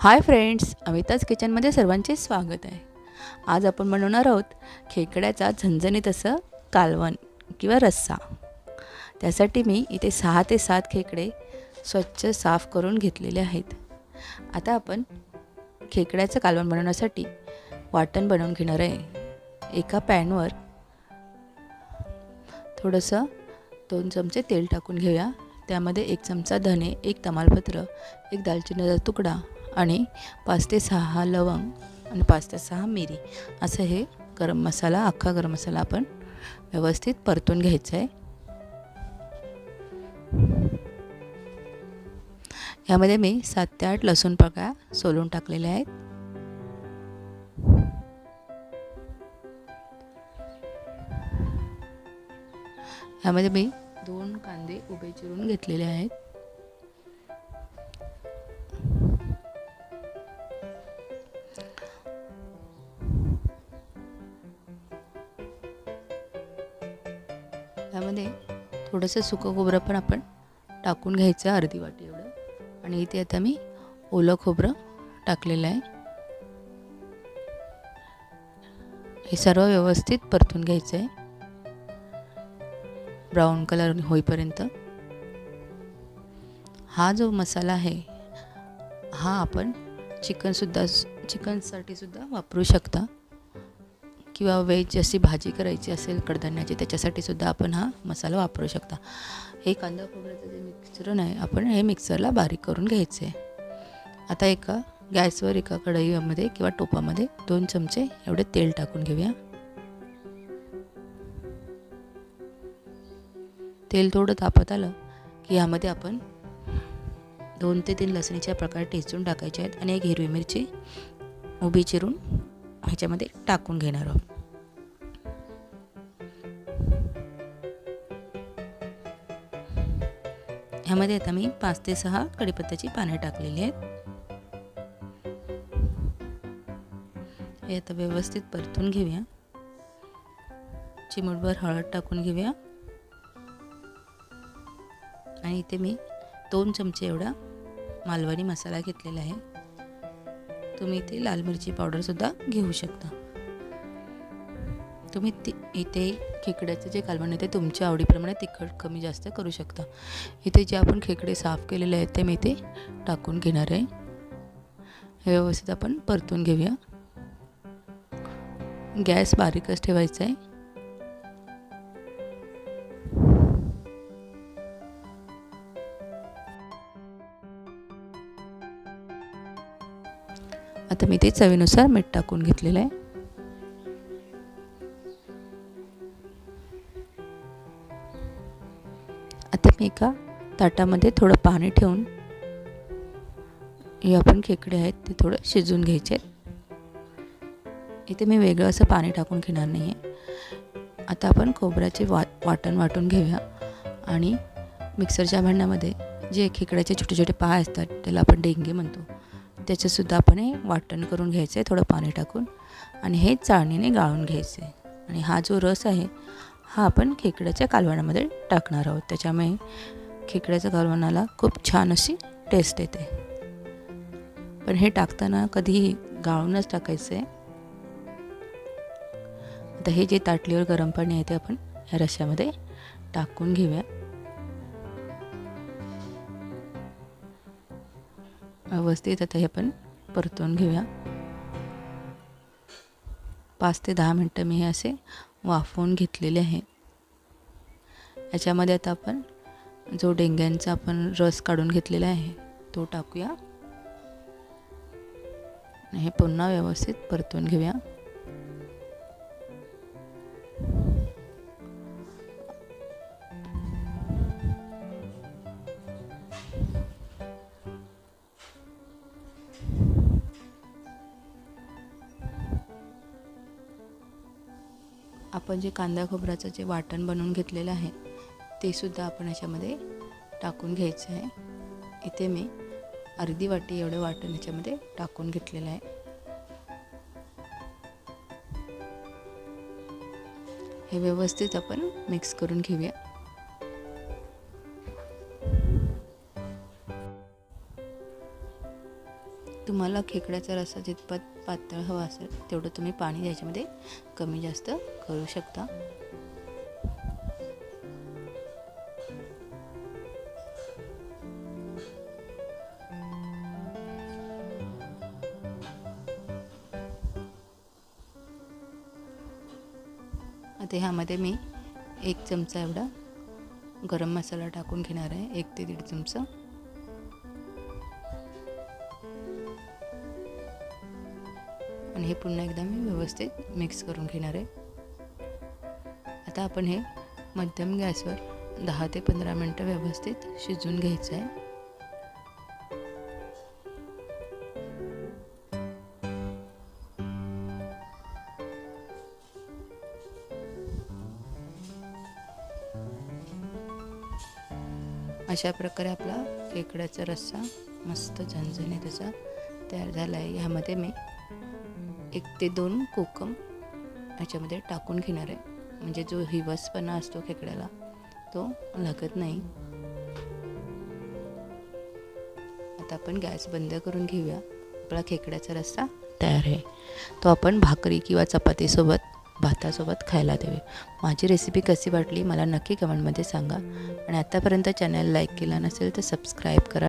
Hi friends, अमिताज किचनमध्ये सर्वांचे स्वागत आहे. आज आपण बनवणार आहोत खेकड्याचा झणझणीत असं कालवण किंवा रस्सा. त्यासाठी मी इथे 6 ते 7 खेकडे स्वच्छ साफ करून घेतलेले आहेत. आता आपण खेकड्याचं कालवण बनवण्यासाठी वाटण बनवून घेणार आहे. एका पॅनवर थोडंसं 2 चमचे तेल टाकून घेऊया. त्यामध्ये 1 चमचा धने, 1 तमालपत्र, 1 दालचिनीचा तुकडा आणि 5 ते 6 लवंग आणि 5 ते 6 मिरी असं हे गरम मसाला, अख्खा गरम मसाला आपण व्यवस्थित परतून घ्यायचा आहे. यामध्ये मी 7 ते 8 लसूण पाकळ्या सोलून टाकलेल्या आहेत. यामध्ये मी 2 कांदे उभे चिरून घेतलेले आहेत. यामध्ये थोडंसं सुकं खोबरं पण आपण टाकून घ्यायचं, अर्धी वाटी एवढं. आणि इथे आता मी ओलं खोबरं टाकलेलं आहे. हे सर्व व्यवस्थित परतून घ्यायचं आहे ब्राऊन कलर होईपर्यंत. हा जो मसाला आहे हा आपण चिकनसाठी सुद्धा वापरू शकता, किंवा वेज अशी भाजी करायची असेल कडधान्याची त्याच्यासाठी सुद्धा आपण हा मसाला वापरू शकता. हे कांदा खोबऱ्याचं जे मिश्रण आहे आपण हे मिक्सरला बारीक करून घ्यायचं आहे. आता एका गॅसवर एका कढईमध्ये किंवा टोपामध्ये 2 चमचे एवढे तेल टाकून घेऊया. तेल थोडं तापत आलं की यामध्ये आपण 2 ते 3 लसणीच्या प्रकारे ठेचून टाकायचे आहेत आणि 1 हिरवी मिरची उभी चिरून ह्याच्यामध्ये टाकून घेणार आहोत. ह्यामध्ये आता मी 5 ते 6 कढीपत्त्याची पाने टाकलेली आहेत. हे आता व्यवस्थित परतून घेऊया. चिमूटभर हळद टाकून घेऊया. आणि इथे मी 2 चमचे एवढा मालवणी मसाला घेतलेला आहे. तुम्ही इथे लाल मिरची पावडर सुद्धा घेऊ शकता. तुम्ही इथे खेकड्याचं जे कालवण आहे ते तुमच्या आवडीप्रमाणे तिखट कमी जास्त करू शकता. इथे जे आपण खेकडे साफ केलेले आहेत ते मी इथे टाकून घेणार आहे. हे व्यवस्थित आपण परतून घेऊया. गॅस बारीकच ठेवायचा आहे. आता मी ते चवीनुसार मीठ टाकून घेतलेलं आहे. आता मी एका ताटामध्ये थोडं पाणी ठेवून हे आपण खेकडे आहेत ते थोडं शिजवून घ्यायचे आहेत. इथे मी वेगळं असं पाणी टाकून घेणार नाही आहे. आता आपण खोबऱ्याचे वाटण वाटून घेऊया. आणि मिक्सरच्या भांड्यामध्ये जे खेकड्याचे छोटे छोटे पाय असतात त्याला आपण डेंगे म्हणतो, त्याचंसुद्धा आपण हे वाटण करून घ्यायचं आहे थोडं पाणी टाकून. आणि हे चाळणीने गाळून घ्यायचं आहे. आणि हा जो रस आहे हा आपण खेकड्याच्या कालवणामध्ये टाकणार आहोत. त्याच्यामुळे खेकड्याच्या कालवणाला खूप छान अशी टेस्ट येते. पण हे टाकताना कधीही गाळूनच टाकायचं आहे. आता हे जे ताटलीवर गरम पाणी आहे ते आपण या रश्श्यामध्ये टाकून घेऊया. व्यवस्थित आता हे आपण परतून घेऊया. 5 ते 10 मिनटं मी हे असे वाफवून घेतलेले आहे. याच्यामध्ये आता आपण जो डेंग्यांचा आपण रस काढून घेतलेला आहे तो टाकूया. हे पुन्हा व्यवस्थित परतून घेऊया. आपण जे कांदा खोबऱ्याचं जे वाटण बनवून घेतलेलं आहे ते सुद्धा आपण याच्यामध्ये टाकून घ्यायचं आहे. इथे मी अर्धी वाटी एवढं वाटण याच्यामध्ये टाकून घेतलेलं आहे. हे व्यवस्थित आपण मिक्स करून घेऊया. तुम्हाला खेकड्याचा रस्सा जितपत पातळ हवा असेल तेवढं तुम्ही पाणी याच्यामध्ये कमी जास्त करू शकता. आता ह्यामध्ये मी 1 चमचा एवढा गरम मसाला टाकून घेणार आहे, 1 ते 1.5 चमचा. आणि हे पुन्हा एकदा मी व्यवस्थित मिक्स करून घेणार आहे. आता आपण हे मध्यम गॅसवर 10 ते 15 मिनटं व्यवस्थित शिजवून घ्यायचं आहे. अशा प्रकारे आपला खेकड्याचा रस्सा मस्त झणझणीत असा तयार झाला आहे. ह्यामध्ये मी 1 ते 2 कोकम याच्यामध्ये टाकून घेणार आहे, म्हणजे जो हिवसपणा असतो खेकड्याला तो लागत नाही. आता आपण गॅस बंद करून घेऊया. आपला खेकड्याचा रस्सा तयार आहे. तो आपण भाकरी किंवा चपातीसोबत भातासोबत खायला देवे. माझी रेसिपी कशी वाटली मला नक्की कमेंटमध्ये सांगा. आणि आतापर्यंत चॅनल लाईक केला नसेल तर सबस्क्राईब करा.